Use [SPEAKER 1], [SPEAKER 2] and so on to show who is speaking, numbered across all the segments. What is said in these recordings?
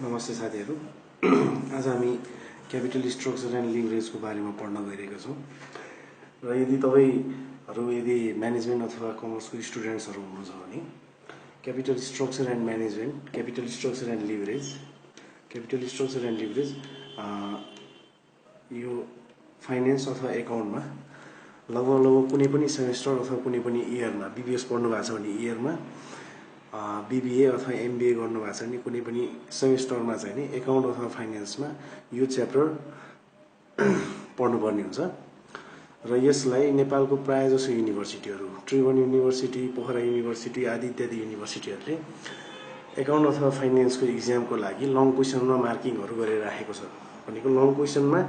[SPEAKER 1] नमस्ते साथीहरु। आज हामी क्यापिटल स्ट्रक्चर एन्ड लिभरेजको बारेमा पढ्न गइरहेका छौं। र यदि तपाईहरु यदि म्यानेजमेन्ट अथवा कमर्सको स्टुडेन्ट्सहरु हुनुहुन्छ भने capital structure and management, capital structure and leverage, capital structure and leverage यो फाइनान्स अथवा एकाउन्टमा लगभग कुनै पनि सेमेस्टर अथवा कुनै पनि इयरमा बीबीएस पढ्नु भएको छ भने इयरमा बीबीए अथवा एमबीए गर्नु भएको छ भने कुनै पनि सेमेस्टरमा चाहिँ नि एकाउन्ट अथवा फाइनान्समा यो च्याप्टर पढ्नुपर्ने हुन्छ। र यसलाई नेपालको प्रायजसो युनिभर्सिटीहरु, त्रिभुवन युनिभर्सिटी, पोखरा युनिभर्सिटी आदि इत्यादि युनिभर्सिटीहरुले एकाउन्ट अथवा फाइनान्सको एक्जामको लागि लङ क्वेशनमा मार्किङहरु गरेर राखेको छ। भनेको लङ क्वेशनमा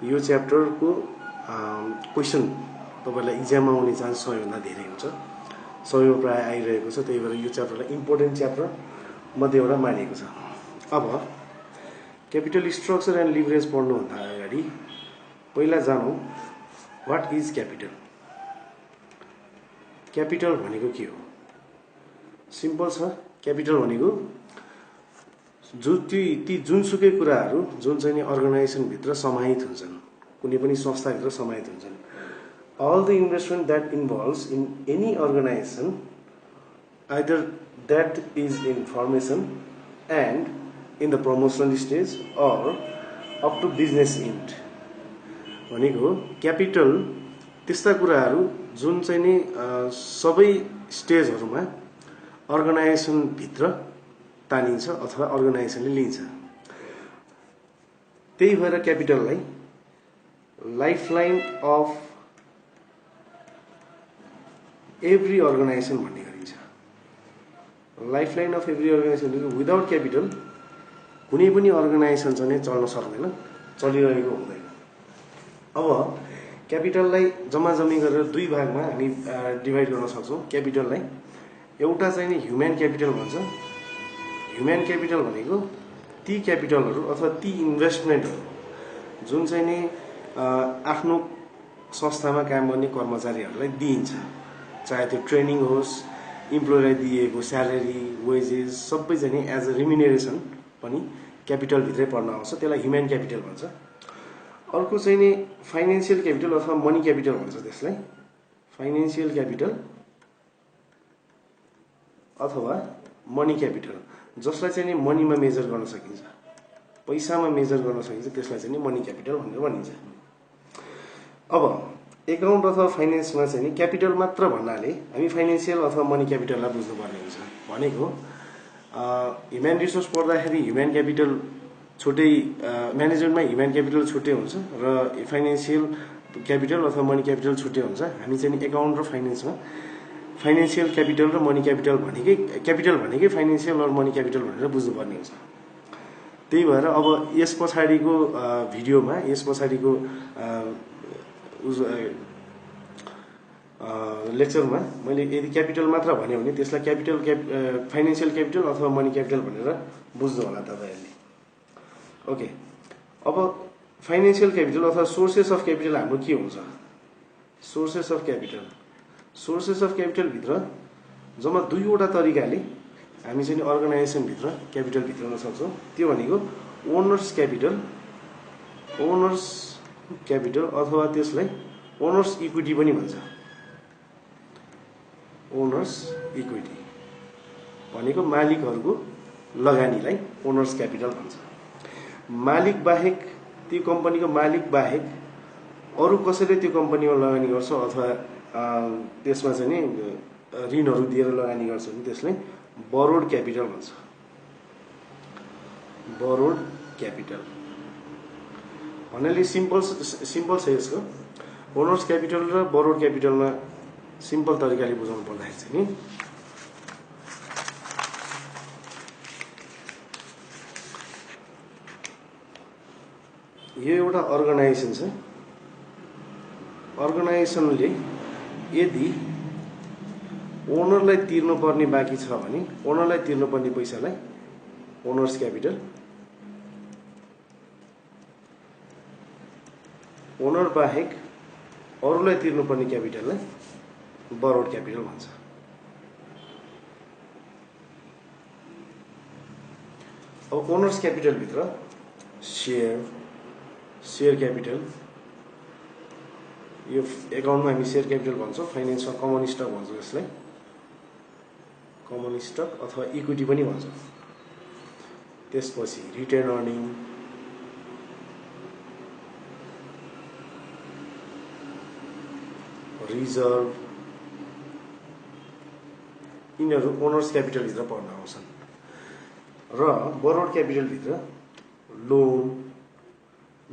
[SPEAKER 1] यो च्याप्टरको क्वेशन तपाईलाई एक्जाममा आउने चान्स सबैभन्दा धेरै हुन्छ। सबैमा प्राय आइरहेको छ, त्यही भएर यो च्याप्टरलाई इम्पोर्टेन्ट च्याप्टर मध्ये एउटा मानिएको छ। अब क्यापिटल स्ट्रक्चर एन्ड लिभरेज पढ्नुभन्दा अगाडि पहिला जानौं व्हाट इज क्यापिटल। क्यापिटल भनेको के हो? सिम्पल छ। क्यापिटल भनेको ती जुनसुकै कुराहरु जुन चाहिँ नि अर्गनाइजेसन भित्र समाहित हुन्छन्, कुनै पनि संस्था भित्र समाहित हुन्छन्। All the investment that involves in any organization, either that is in formation and in the promotional stage or up to business end। भनेको क्यापिटल त्यस्ता कुराहरु जुन चाहिँ नि सबै स्टेजहरुमा अर्गनाइजेसन भित्र तानिन्छ अथवा अर्गनाइजेसनले लिन्छ। त्यही भएर क्यापिटललाई लाइफलाइन अफ एभ्री अर्गनाइजेसन भन्ने गरिन्छ। Lifeline of every organisation without capital कुनै पनि अर्गनाइजेसन चाहिँ चल्न सक्दैन, चलिरहेको हुँदैन। अब क्यापिटललाई जम्माजम्मी गरेर दुई भागमा हामी डिभाइड गर्न सक्छौं। क्यापिटललाई एउटा चाहिँ नि ह्युमन क्यापिटल भन्छ। ह्युमन क्यापिटल भनेको ती क्यापिटलहरु अथवा ती इन्भेस्टमेन्टहरु जुन चाहिँ नि आफ्नो संस्थामा काम गर्ने कर्मचारीहरुलाई दिइन्छ, चाहे त्यो ट्रेनिङ होस्, इम्प्लोयलाई दिएको स्यालेरी, वेजेस सबै चाहिँ नि एज अ रिम्युनरेसन पनि क्यापिटल भित्रै पर्न आउँछ। त्यसलाई ह्युमन क्यापिटल भन्छ। अर्को चाहिँ नि फाइनान्शियल क्यापिटल अथवा मनी क्यापिटल भन्छ। त्यसलाई फाइनान्शियल क्यापिटल अथवा मनी क्यापिटल, जसलाई चाहिँ नि मनीमा मेजर गर्न सकिन्छ, पैसामा मेजर गर्न सकिन्छ, त्यसलाई चाहिँ नि मनी क्यापिटल भनेर भनिन्छ। अब एकाउन्ट अथवा फाइनान्समा चाहिँ नि क्यापिटल मात्र भन्नाले हामी फाइनान्शियल अथवा मनी क्यापिटललाई बुझ्नुपर्ने हुन्छ। भनेको ह्युमन रिसोर्स पढ्दाखेरि ह्युमन क्यापिटल छुट्टै, म्यानेजमेन्टमा ह्युमन क्यापिटल छुट्टै हुन्छ र फाइनान्शियल क्यापिटल अथवा मनी क्यापिटल छुट्टै हुन्छ। हामी चाहिँ नि एकाउन्ट र फाइनान्समा फाइनान्शियल क्यापिटल र मनी क्यापिटल भनेकै फाइनान्शियल र मनी क्यापिटल भनेर बुझ्नुपर्ने हुन्छ। त्यही भएर अब यस पछाडीको भिडियोमा, यस पछाडीको लेक्चरमा मैले यदि क्यापिटल मात्र भन्यो भने त्यसलाई फाइनान्शियल क्यापिटल अथवा मनी क्यापिटल भनेर बुझ्नु होला तपाईहरुले। ओके, अब फाइनान्शियल क्यापिटल अथवा सोर्सेस अफ क्यापिटल हाम्रो के हुन्छ? सोर्सेस अफ क्यापिटल भित्र जम्मा दुईवटा तरिकाले हामी चाहिँ अर्गनाइजेसन भित्र क्यापिटल भित्राउन सक्छौं। त्यो भनेको ओनर्स क्यापिटल अथवा त्यसलाई ओनर्स इक्विटी पनि भन्छ। ओनर्स इक्विटी भनेको मालिकहरुको लगानीलाई ओनर्स क्यापिटल भन्छ। मालिक बाहेक, त्यो कम्पनीको मालिक बाहेक अरु कसैले त्यो कम्पनीमा लगानी गर्छ अथवा त्यसमा चाहिँ नि ऋणहरु दिएर लगानी गर्छ भने त्यसलाई बरोड क्यापिटल भन्छ। बरोड क्यापिटल भन्नाले सिम्पल छ यसको। ओनर्स क्यापिटल र बरोड क्यापिटलमा सिम्पल तरिकाले बुझाउनु पर्दाखेरि चाहिँ नि यो एउटा अर्गनाइजेसन छ। अर्गनाइजेसनले यदि ओनरलाई तिर्नुपर्ने बाँकी छ भने ओनरलाई तिर्नुपर्ने पैसालाई ओनर्स क्यापिटल, ओनर बाहेक अरूलाई तिर्नुपर्ने क्यापिटललाई बरोड क्यापिटल भन्छ। अब ओनर्स क्यापिटल भित्र शेयर क्यापिटल, यो एकाउन्टमा हामी शेयर क्यापिटल भन्छौँ, फाइनेन्समा कमन स्टक भन्छौँ, यसलाई कमन स्टक अथवा इक्विटी पनि भन्छौँ। त्यसपछि रिटेन अर्निङ, रिजर्भ, यिनीहरू ओनर्स क्यापिटल भित्र पर्न आउँछन्। र बरोड क्यापिटल भित्र लोन,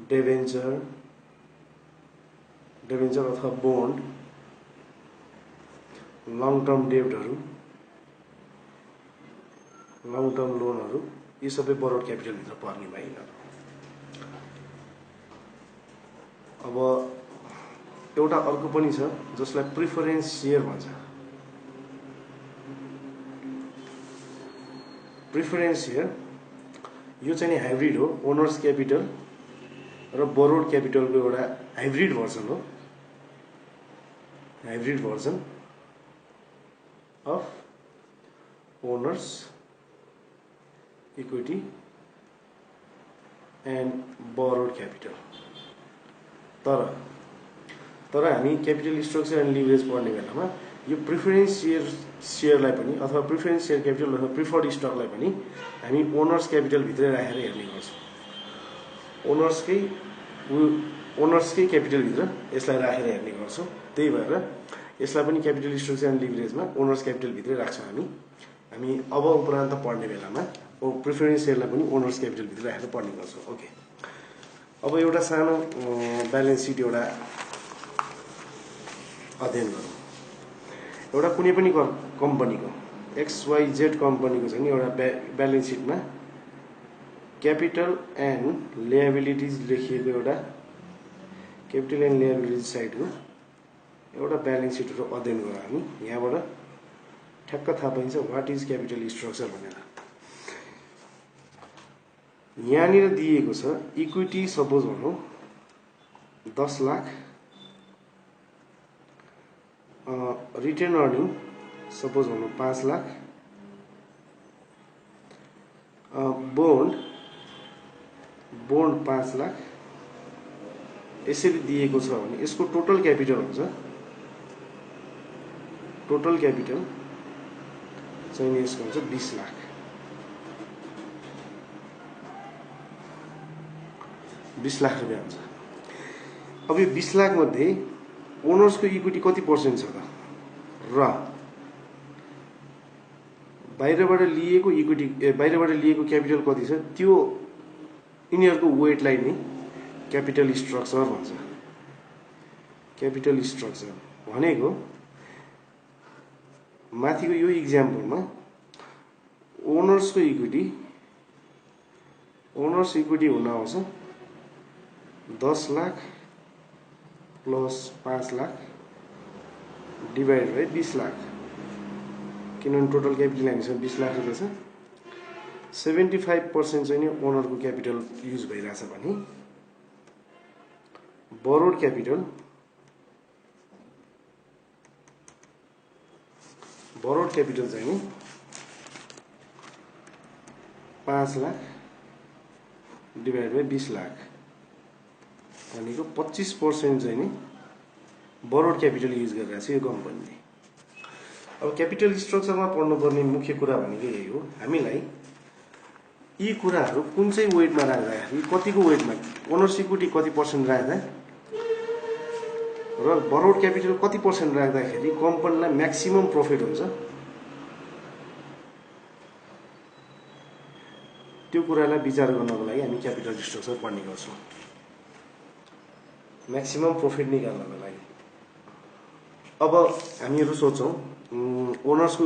[SPEAKER 1] डेभेन्चर अथवा बोन्ड, लङ टर्म डेब्टहरू, लङ टर्म लोनहरू, यी सबै बरोड क्यापिटल भित्र पर्ने भयो यिनीहरू। अब एउटा अर्को पनि छ जसलाई प्रिफरेन्स सेयर भन्छ। प्रिफरेन्स सेयर यो चाहिँ नि हाइब्रिड हो, ओनर्स क्यापिटल र बरोड क्यापिटलको एउटा हाइब्रिड भर्जन हो, hybrid version of owners equity and burrowed capital. तर हामी क्यापिटल स्ट्रक्चर एन्ड लिभरेज पढ्ने बेलामा यो प्रिफरेन्स सेयरलाई पनि अथवा प्रिफरेन्स सेयर क्यापिटल अथवा प्रिफर्ड स्टकलाई पनि हामी ओनर्स क्यापिटल भित्रै राखेर हेर्ने गर्छौँ। ओनर्सकै क्यापिटलभित्र यसलाई राखेर हेर्ने गर्छौँ। त्यही भएर यसलाई पनि क्यापिटल स्ट्रक्चर एन्ड लिभरेजमा ओनर्स क्यापिटलभित्रै राख्छौँ हामी अब उपरान्त पढ्ने बेलामा प्रिफरेन्स सेयरलाई पनि ओनर्स क्यापिटलभित्र राखेर पढ्ने गर्छौँ। ओके, अब एउटा सानो ब्यालेन्स सिट एउटा अध्ययन गरौँ। एउटा कुनै पनि कम्पनीको XYZ कम्पनीको चाहिँ नि एउटा ब्यालेन्स सिटमा क्यापिटल एन्ड लिएबिलिटिज लेखिएको एउटा क्यापिटल एन्ड लिएबिलिटिज साइडको एउटा ब्यालेन्स सिटहरू अध्ययन गरौँ हामी। यहाँबाट ठ्याक्क थाहा पाइन्छ वाट इज क्यापिटल स्ट्रक्चर भनेर। यहाँनिर दिएको छ इक्विटी सपोज भनौँ 10 लाख, रिटेन अर्निङ सपोज भनौँ 5 लाख, बोन्ड 5 लाख, यसरी दिएको छ भने यसको टोटल क्यापिटल हुन्छ। टोटल क्यापिटल चाहिँ यसको हुन्छ 20 लाख। रुपियाँ हुन्छ। अब यो 20 लाख मध्ये ओनर्सको इक्विटी कति पर्सेन्ट छ त र बाहिरबाट लिएको इक्विटी बाहिरबाट लिएको क्यापिटल कति छ त्यो यिनीहरूको वेटलाई नै क्यापिटल स्ट्रक्चर भन्छ। क्यापिटल स्ट्रक्चर भनेको माथिको यो इक्जाम्पलमा ओनर्स इक्विटी हुन आउँछ 10 lakh plus 5 lakh divide by 20 lakh, किनभने टोटल क्यापिटल हामीसँग 20 लाख रुपियाँ छ। 75% चाहिँ नि ओनरको क्यापिटल युज भइरहेछ भने बरोड क्यापिटल चाहिँ नि 5 लाख डिवाइड बाई 20 लाख भनेको 25% चाहिँ नि बरोड क्यापिटल युज गरिरहेको छ यो कम्पनीले। अब क्यापिटल स्ट्रक्चरमा पढ्नुपर्ने मुख्य कुरा भनेको यही हो, हामीलाई यी कुराहरू कुन चाहिँ वेटमा राख्दाखेरि कतिको वेटमा ओनर्स इक्विटी कति पर्सेन्ट राख्दा र बरोड क्यापिटल कति पर्सेन्ट राख्दाखेरि कम्पनीलाई म्याक्सिमम प्रफिट हुन्छ, त्यो कुरालाई विचार गर्नको लागि हामी क्यापिटल स्ट्रक्चर पढ्ने गर्छौँ म्याक्सिमम प्रफिट निकाल्नको लागि। अब हामीहरू सोच्छौँ ओनर्सको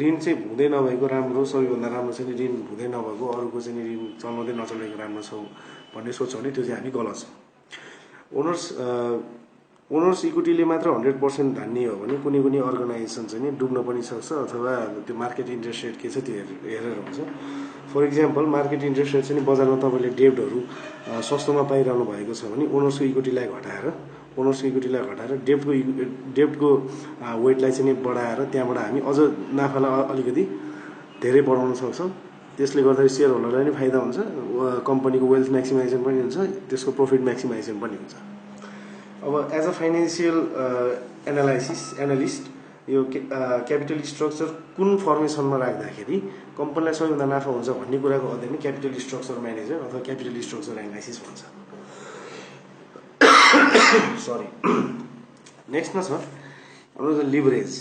[SPEAKER 1] ऋण चाहिँ हुँदै नभएको राम्रो, सबैभन्दा राम्रो चाहिँ ऋण हुँदै नभएको, अरूको चाहिँ ऋण चलाउँदै नचलाएको राम्रो छ भन्ने सोच्छौँ भने त्यो चाहिँ हामी गलत छ। ओनर्स इक्विटीले मात्र 100% धान्ने हो भने कुनै पनि अर्गनाइजेसन चाहिँ नि डुब्न पनि सक्छ अथवा त्यो मार्केट इन्ट्रेस्ट रेट के छ त्यो हेरेर हुन्छ। For example market interest rate चाहिँ बजारमा तपाईँले डेब्टहरू सस्तोमा पाइरहनु भएको छ भने ओनर्सको इक्विटीलाई घटाएर डेब्टको वेटलाई चाहिँ नि बढाएर त्यहाँबाट हामी अझ नाफालाई अलिकति धेरै बढाउन सक्छौँ त्यसले गर्दा सेयर होल्डरलाई नि फाइदा हुन्छ, कम्पनीको वेल्थ म्याक्सिमाइजेसन पनि हुन्छ, त्यसको प्रॉफिट म्याक्सिमाइजेसन पनि हुन्छ। अब एज अ फाइनेन्शियल एनालिस्ट यो क्यापिटल स्ट्रक्चर कुन फर्मेसनमा राख्दाखेरि कम्पनीलाई सबैभन्दा नाफा हुन्छ भन्ने कुराको अध्ययन क्यापिटल स्ट्रक्चर म्यानेजर अथवा क्यापिटल स्ट्रक्चर एनालाइसिस भन्छ। सरी। नेक्स्टमा छ हाम्रो लिभरेज।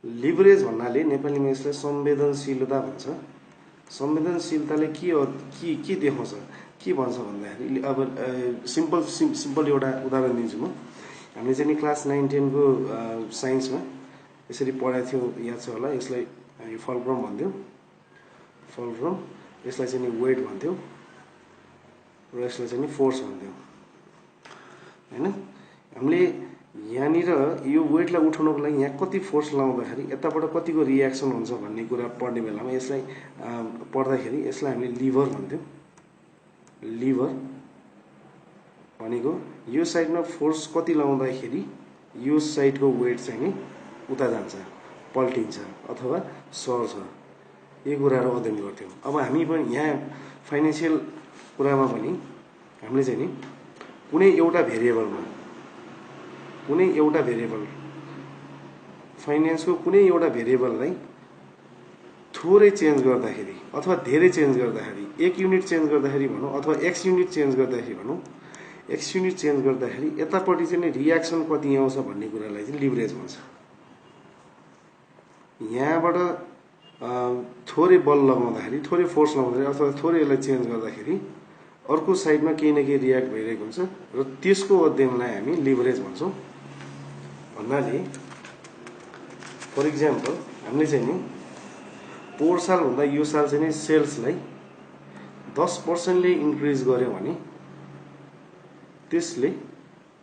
[SPEAKER 1] लिभरेज भन्नाले नेपालीमा यसलाई संवेदनशीलता भन्छ। संवेदनशीलताले के देखाउँछ, के भन्छ भन्दाखेरि अब सिम्पल एउटा उदाहरण दिन्छु म। हामीले चाहिँ क्लास 9-10 को साइन्समा यसरी पढाएको थियौँ, याद छ होला। यसलाई हामी फलक्रम भन्थ्यौँ, फलक्रम। यसलाई चाहिँ वेट भन्थ्यौँ र यसलाई चाहिँ फोर्स भन्थ्यौँ, हैन। हामीले यहाँनिर यो वेटलाई उठाउनको लागि यहाँ कति फोर्स लाउँदाखेरि यताबाट कतिको रियाक्सन हुन्छ भन्ने कुरा पढ्ने बेलामा यसलाई पढ्दाखेरि यसलाई हामीले लिभर भन्थ्यौँ। लिभर भनेको यो साइडमा फोर्स कति लाउँदाखेरि यो साइडको वेट चाहिँ नि उता जान्छ, पल्टिन्छ अथवा सर्छ, यो कुराहरू अध्ययन गर्थ्यौँ। अब हामी पनि यहाँ फाइनेन्शियल कुरामा पनि हामीले चाहिँ नि कुनै एउटा भेरिएबल फाइनेन्सको कुनै एउटा भेरिएबललाई थोरै चेन्ज गर्दाखेरि अथवा धेरै चेन्ज गर्दाखेरि, 1 युनिट चेन्ज गर्दाखेरि भनौँ अथवा x युनिट चेन्ज गर्दाखेरि भनौँ, x युनिट चेन्ज गर्दाखेरि यतापट्टि चाहिँ रियाक्सन कति आउँछ भन्ने कुरालाई चाहिँ लिभरेज भन्छ। यहाँबाट थोरै बल लगाउँदाखेरि, थोरै फोर्स लगाउँदाखेरि अथवा थोरै यसलाई चेन्ज गर्दाखेरि अर्को साइडमा केही न केही रियाक्ट भइरहेको हुन्छ र त्यसको अध्ययनलाई हामी लिभरेज भन्छौँ। भन्नाले फर इक्जाम्पल हामीले चाहिँ नि पोहोर साल भन्दा यो साल चाहिँ नि सेल्सलाई 10% इन्क्रिज गर्यो भने त्यसले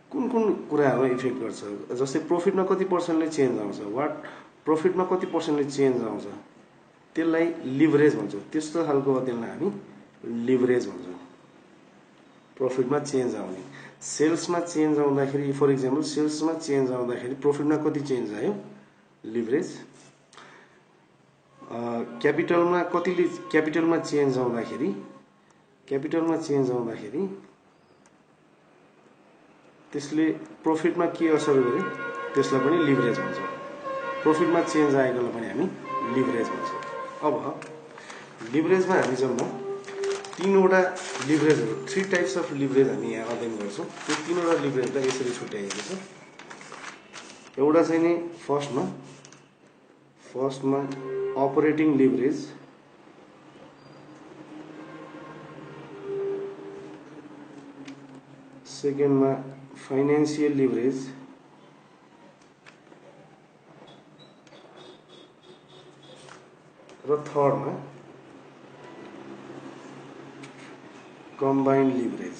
[SPEAKER 1] कुन कुराहरू इफेक्ट गर्छ। जस्तै प्रॉफिटमा कति पर्सेन्टले चेन्ज आउँछ, प्रॉफिटमा कति पर्सेन्टले चेन्ज आउँछ, त्यसलाई लिभरेज भन्छौँ। त्यस्तो खालको अध्ययनलाई हामी लिभरेज भन्छौँ। प्रॉफिटमा चेन्ज आउने, सेल्समा चेन्ज आउँदाखेरि फर इक्जाम्पल सेल्समा चेन्ज आउँदाखेरि प्रॉफिटमा कति चेन्ज आयो, लिभरेज। क्यापिटलमा चेन्ज आउँदाखेरि त्यसले प्रॉफिटमा के असर गर्यो, त्यसलाई पनि लिभरेज भन्छ। प्रॉफिटमा चेन्ज आएकोलाई पनि हामी लिभरेज भन्छौँ। अब लिभरेजमा हामी जम्मा 3वटा लिभरेजहरू, 3 टाइप्स अफ लिभरेज हामी यहाँ अध्ययन गर्छौँ। त्यो 3वटा लिभरेजलाई यसरी छुट्याइएको छ। एउटा चाहिँ नि फर्स्टमा अपरेटिङ लिभरेज, सेकेन्डमा फाइनेन्शियल लिभरेज, र थर्डमा कम्बाइन्ड लिभरेज।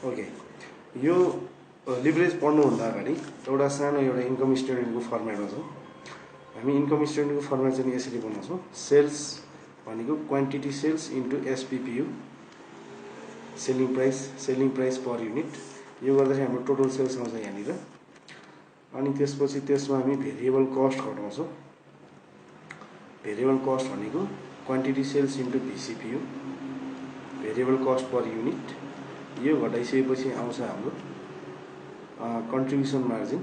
[SPEAKER 1] ओके, यो लिभरेज पढ्नुभन्दा अगाडि एउटा सानो एउटा इन्कम स्टेटमेन्टको फर्मेटमा छौँ हामी। इन्कम स्टेटमेन्टको फर्मेट चाहिँ यसरी बनाउँछौँ। सेल्स भनेको quantity sales into SPPU, selling price per unit. यो गर्दाखेरि हाम्रो टोटल सेल्स आउँछ यहाँनिर। अनि त्यसपछि त्यसमा हामी भेरिएबल कस्ट घटाउँछौँ। भेरिएबल कस्ट भनेको quantity sales into VCPU, variable cost per unit. यो घटाइसकेपछि आउँछ हाम्रो कन्ट्रिब्युसन मार्जिन।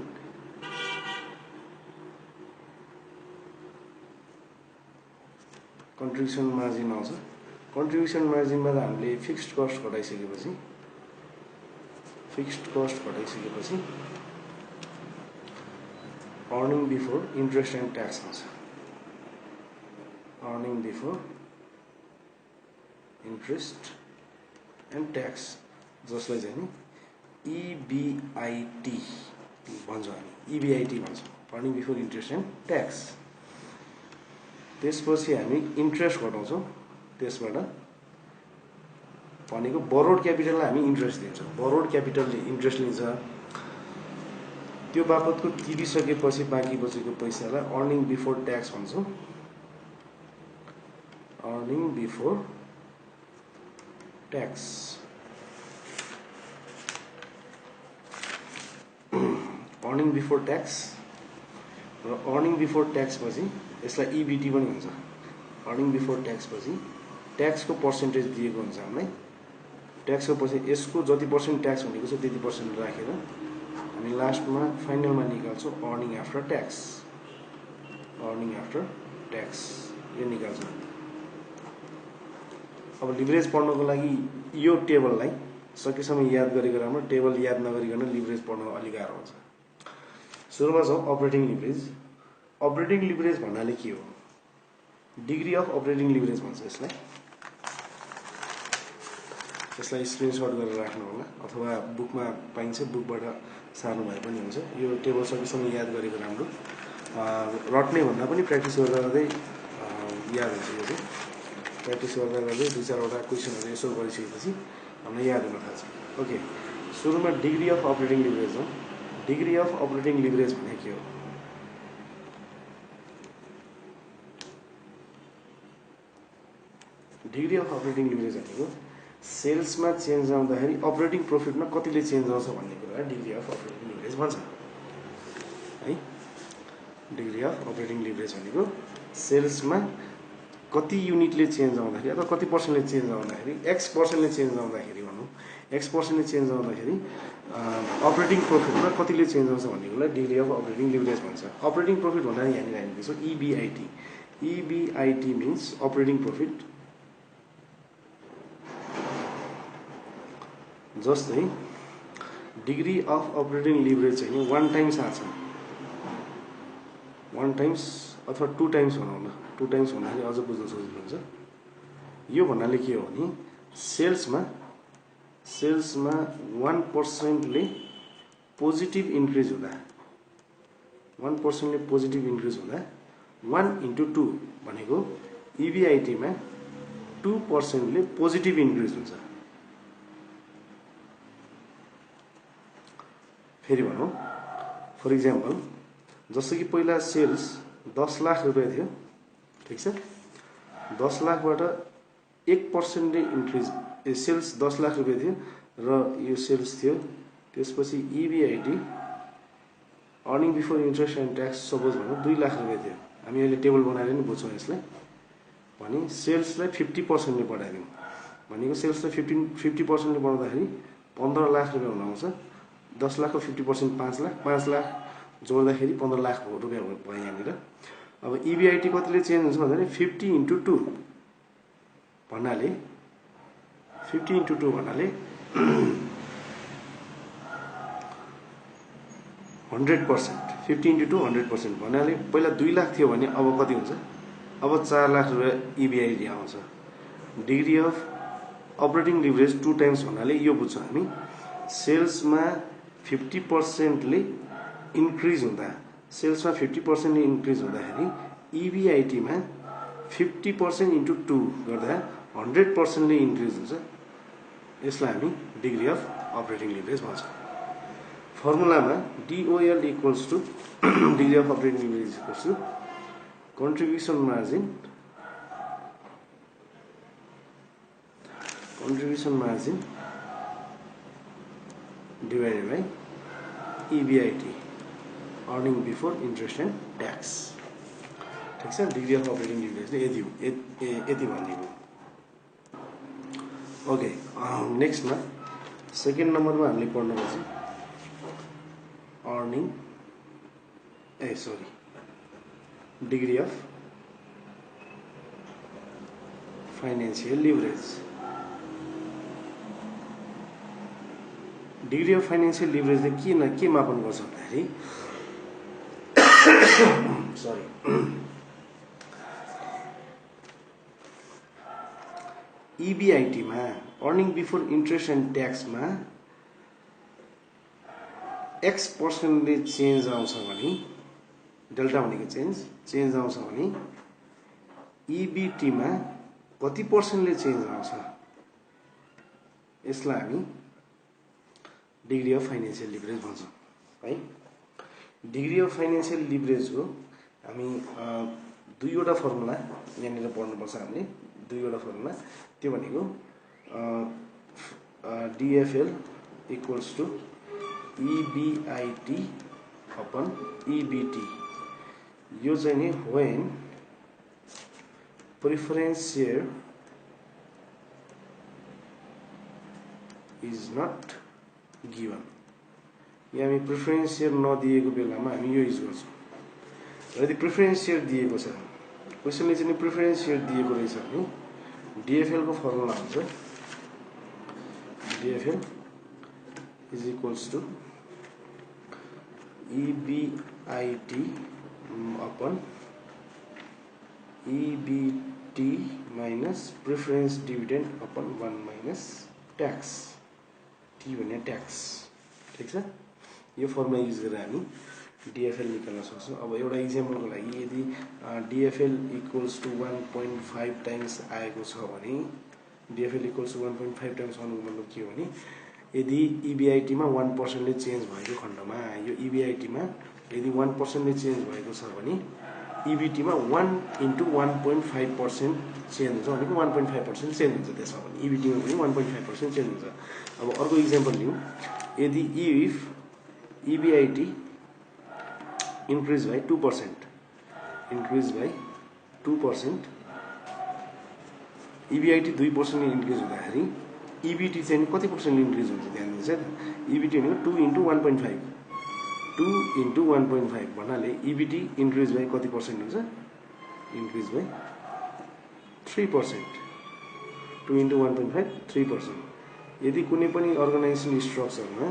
[SPEAKER 1] आउँछ। कन्ट्रिब्युसन मार्जिनमा त हामीले फिक्स्ड कस्ट घटाइसकेपछि earning before interest and tax आउँछ। Earning before interest and tax, जसलाई चाहिँ नि EBIT भन्छौँ हामी। EBIT भन्छौँ, earning before interest and tax. त्यसपछि हामी इन्ट्रेस्ट घटाउँछौँ। त्यसबाट भनेको बरोड क्यापिटललाई हामी इन्ट्रेस्ट दिन्छौँ। बरोड क्यापिटलले इन्ट्रेस्ट लिन्छ। त्यो बापतको तिरिसकेपछि बाँकी बचेको पैसालाई अर्निङ बिफोर ट्याक्स भन्छौँ। Earning before tax. Earning before tax र अर्निङ बिफोर ट्याक्स पछि यसलाई ईबीटी पनि हुन्छ। अर्निङ बिफोर ट्याक्स पछि ट्याक्सको पर्सेन्टेज दिएको हुन्छ हामीलाई। ट्याक्सको पछि यसको जति पर्सेन्ट ट्याक्स भनेको छ त्यति पर्सेन्ट राखेर हामी लास्टमा फाइनलमा निकाल्छौँ earning after tax. Earning after tax यो निकाल्छौँ। अब लिभरेज पढ्नको लागि यो टेबललाई सकेसम्म याद गरेको राम्रो। टेबल याद नगरिकन लिभरेज पढ्न अलिक गाह्रो हुन्छ। सुरुमा छ अपरेटिङ लिभरेज। अपरेटिङ लिभरेज भन्नाले के हो? डिग्री अफ अपरेटिङ लिभरेज भन्छ यसलाई। यसलाई स्क्रिनशट गरेर राख्नु होला अथवा बुकमा पाइन्छ, बुकबाट सार्नु भए पनि हुन्छ। यो टेबल सकेसम्म याद गरेको राम्रो। रट्ने भन्दा पनि प्र्याक्टिस गर्दा गर्दै याद हुन्छ। यो चाहिँ प्र्याक्टिस गर्दा गर्दै 2-4वटा क्वेसनहरू यसो गरिसकेपछि हामीलाई याद हुन थाल्छ। ओके, सुरुमा डिग्री अफ अपरेटिङ लिभरेज हो। डिग्री अफ अपरेटिङ लिभरेज भने के हो? डिग्री अफ अपरेटिङ लिभरेज भनेको सेल्समा चेन्ज आउँदाखेरि अपरेटिङ प्रफिटमा कतिले चेन्ज आउँछ भन्ने कुरालाई डिग्री अफ अपरेटिङ लिभरेज भन्छ है। डिग्री अफ अपरेटिङ लिभरेज भनेको सेल्समा कति युनिटले चेन्ज आउँदाखेरि अथवा कति पर्सेन्टले चेन्ज आउँदाखेरि, X% चेन्ज आउँदाखेरि भनौँ, X% चेन्ज आउँदाखेरि अपरेटिङ प्रफिटमा कतिले चेन्ज आउँछ भन्ने कुरालाई डिग्री अफ अपरेटिङ लिभरेज भन्छ। अपरेटिङ प्रफिट भन्दा यहाँनिर हामी लेख्छौँ EBIT। EBIT means operating profit. जस्तै डिग्री अफ अपरेटिङ लिभरेज चाहिँ 1 टाइम्स आछ, 1 टाइम्स अथवा 2 टाइम्स भनौँ न। 2 टाइम्स भन्दाखेरि अझ बुझ्न सजिलो हुन्छ। यो भन्नाले के हो भने सेल्समा 1%ले पोजिटिभ इन्क्रिज हुँदा, 1%ले पोजिटिभ इन्क्रिज हुँदा 1 into 2 भनेको EBIT-मा 2%ले पोजिटिभ इन्क्रिज हुन्छ। फेरि भनौँ, फर इक्जाम्पल जस्तो कि पहिला सेल्स 10 लाख रुपियाँ थियो, ठिक छ। 10 लाखबाट 1%ले इन्क्रिज, सेल्स 10 लाख रुपियाँ थियो र यो सेल्स थियो। त्यसपछि EBIT earning before interest and tax suppose भनौँ 2 लाख रुपियाँ थियो। हामी अहिले टेबल बनाएर नि बुझ्छौँ यसलाई। भने सेल्सलाई 50%ले बढाइदिउँ भनेको सेल्सलाई 50%ले बढाउँदाखेरि 15 लाख रुपियाँ हुन आउँछ। 10 लाखको 50% 5 लाख, 5 लाख जोड्दाखेरि 15 लाख रुपियाँ भयो यहाँनिर। अब EBIT कतिले चेन्ज हुन्छ भन्दाखेरि 50 into 2 भन्नाले 50 into 2 भन्नाले 100%। 50 into 2 100% भन्नाले पहिला 2 लाख थियो भने अब कति हुन्छ? अब 4 लाख रुपियाँ EBIT आउँछ। Degree of operating leverage 2 times भन्नाले यो बुझ्छौँ हामी, सेल्समा 50%ले इन्क्रिज हुँदा, सेल्समा 50%ले इन्क्रिज हुँदाखेरि EBIT-मा 50% into 2 गर्दा 100%ले इन्क्रिज हुन्छ। यसलाई हामी डिग्री अफ अपरेटिङ लिभरेज भन्छौँ। फर्मुलामा DOL equals to degree of operating leverage equals to contribution margin divided by EBIT earning before interest and tax. ठिक छ। डिग्री अफ अपरेटिङ लिभरेजले यति भनिदिएको। ओके, नेक्स्टमा सेकेन्ड नम्बरमा हामीले पढ्नुपर्छ earning degree of financial leverage. Degree of financial लिभरेजले के मापन गर्छ भन्दाखेरि EBIT-मा अर्निङ बिफोर इन्ट्रेस्ट एन्ड ट्याक्समा X%ले चेन्ज आउँछ भने, डेल्टा भनेको चेन्ज आउँछ भने EBT-मा कति पर्सेन्टले चेन्ज आउँछ, यसलाई हामी डिग्री अफ फाइनेन्सियल लिभरेज भन्छौँ है। डिग्री अफ फाइनेन्सियल लिभरेजको हामी 2वटा फर्मुला यहाँनिर पढ्नुपर्छ हामीले। 2वटा फर्मुला त्यो भनेको DFL equals to EBIT upon EBT यो चाहिँ नि when preference share is not given, यहाँ हामी प्रेफरेन्स सेयर नदिएको बेलामा हामी यो युज गर्छौँ। यदि प्रेफरेन्स सेयर दिएको छ, क्वेसनले चाहिँ प्रेफरेन्स सेयर दिएको रहेछ भने डिएफएल को फर्मुला हुन्छ DFL is equals to EBIT upon EBT minus preference dividend upon 1 minus tax, T भने ट्याक्स। ठीक छ, यो फर्मुला युज गरेर हामी डिएफएल निकाल्न सक्छौँ। अब एउटा इक्जाम्पलको लागि यदि डिएफएल इक्वल्स टु 1.5 टाइम्स आएको छ भने डिएफएल इक्वल्स टु 1.5 टाइम्स आउनुको मतलब के हो भने यदि EBIT मा 1% ले चेन्ज भएको खण्डमा यो EBIT मा यदि 1% ले चेन्ज भएको छ भने EBT मा 1 into 1.5% चेन्ज हुन्छ भनेको 1.5% चेन्ज हुन्छ। त्यसमा पनि EBT मा पनि 1.5% चेन्ज हुन्छ। अब अर्को इक्जाम्पल लिउँ, यदि if EBIT increase by 2%, EBIT 2% increase हुँदाखेरि EBT चाहिँ कति पर्सेन्ट इन्क्रिज हुन्छ ध्यान दिनुहोस् है त। EBT भनेको 2 into 1.5 भन्नाले EBT इन्क्रिज बाई कति पर्सेन्ट हुन्छ, इन्क्रिज बाई 3%, 2 into 1.5 3%। यदि कुनै पनि अर्गनाइजेसन स्ट्रक्चरमा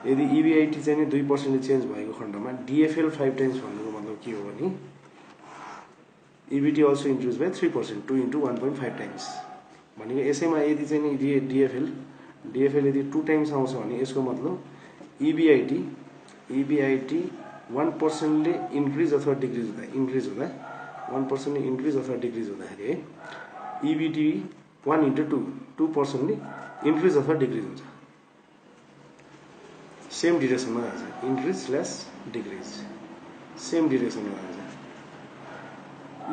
[SPEAKER 1] यदि EBIT चाहिँ 2% ले चेन्ज भएको खण्डमा डिएफएल 5 टाइम्स भन्नुको मतलब के हो भने EBT also increase by 3%, 2 into 1.5 times भनेको यसैमा यदि चाहिँ डिएफएल यदि 2 टाइम्स आउँछ भने यसको मतलब EBIT 1% ले इन्क्रिज अथवा डिक्रिज हुँदा 1% ले इन्क्रिज अथवा डिक्रिज हुँदाखेरि है EBT 1 into 2% ले इन्क्रिज अथवा डिक्रिज हुन्छ। सेम डिरेक्सनमा जान्छ, इन्क्रिज स्ल्यास डिक्रिज सेम डिरेक्सनमा जान्छ।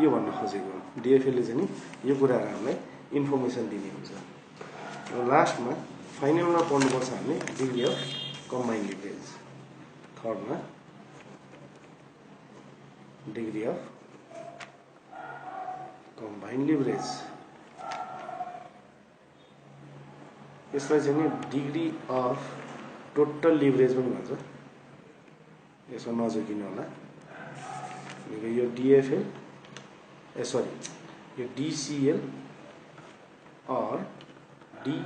[SPEAKER 1] यो भन्न खोजेको डिएफएल ले चाहिँ यो कुराहरु हामीलाई इन्फर्मेसन दिने हुन्छ। र लास्टमा फाइनलमा पढ्नुपर्छ हामीले डिग्री अफ कम्बाइन्ड लिभरेज। थर्डमा डिग्री अफ कम्बाइन्ड लिभरेज, यसलाई चाहिँ डिग्री अफ टोटल लिभरेज पनि भन्छ। यसमा नजोकिनु होला, यो डिएफएल यो DCL or DTL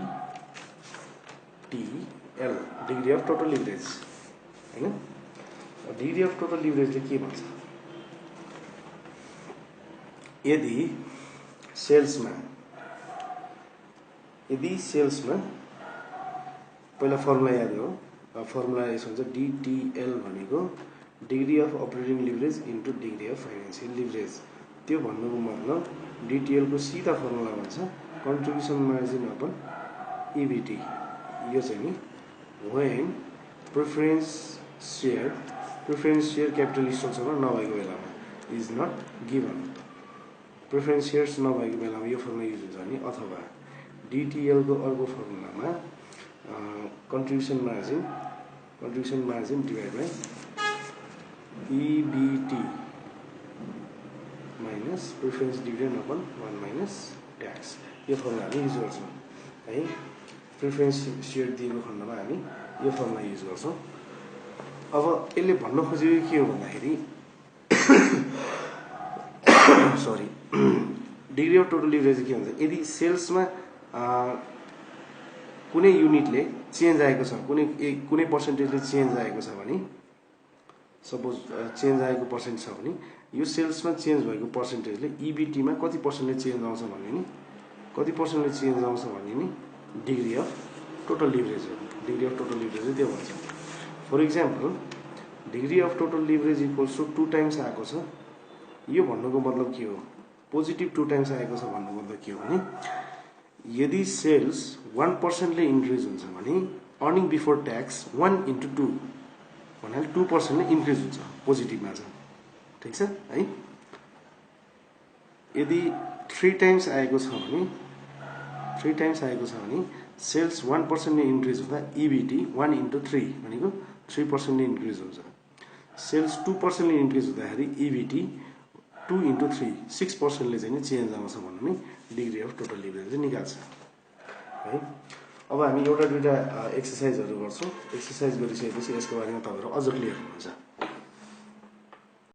[SPEAKER 1] degree of total leverage हैन। डिग्री अफ टोटल लिभरेजले के भन्छ, यदि सेल्समा पहिला फर्मुला याद हो, फर्मुला यसो हुन्छ DTL भनेको degree of operating leverage into degree of financial leverage. त्यो भन्नुको मतलब DTL को सीधा फर्मुला भन्छ कन्ट्रिब्युसन मार्जिन अपन EBT। यो चाहिँ नि when प्रेफरेन्स सेयर क्यापिटल स्ट्रक्चरमा नभएको बेलामा is not given, preference shares नभएको बेलामा यो फर्मुला युज हुन्छ भने अथवा DTL को अर्को फर्मुलामा contribution margin divide by EBT minus preference dividend upon 1 minus tax. यो फर्मुला हामी युज गर्छौँ है। प्रेफरेन्स सेयर दिएको खण्डमा हामी यो फर्मुला युज गर्छौँ। अब यसले भन्न खोजेको के हो भन्दाखेरि sorry degree of total leverage के भन्छ, यदि सेल्समा कुनै युनिटले चेन्ज आएको छ, कुनै पर्सेन्टेजले चेन्ज आएको छ भने सपोज चेन्ज आएको पर्सेन्ट छ भने यो सेल्समा चेन्ज भएको पर्सेन्टेजले EBT मा कति पर्सेन्टले चेन्ज आउँछ भन्ने नि डिग्री अफ टोटल लिभरेज हो। डिग्री अफ टोटल लिभरेज त्यो भन्छ। For example degree of total leverage equals to 2 times आएको छ, यो भन्नुको मतलब के हो, पोजिटिभ 2 टाइम्स आएको छ भन्नुको मतलब के हो भने यदि सेल्स 1% ले इन्क्रिज हुन्छ भने अर्निङ बिफोर ट्याक्स 1 into 2 भन्नाले 2% ले इन्क्रिज हुन्छ पोजिटिभमा छ। ठीक छ है। यदि 3 टाइम्स आएको छ भने सेल्स 1% ले इन्क्रिज हुँदा EBT 1 into 3 भनेको 3% ले इन्क्रिज हुन्छ। सेल्स 2% इन्क्रिज हुँदाखेरि इबिटी 2 into 3 6% चाहिँ नि चेन्ज आउँछ भन्नु नि डिग्री अफ टोटल लिभरेज चाहिँ निकाल्छ है। अब हामी एउटा दुईटा एक्सर्साइजहरू गर्छौँ। एक्सर्साइज गरिसकेपछि यसको बारेमा तपाईँहरू अझ क्लियर हुनुहुन्छ।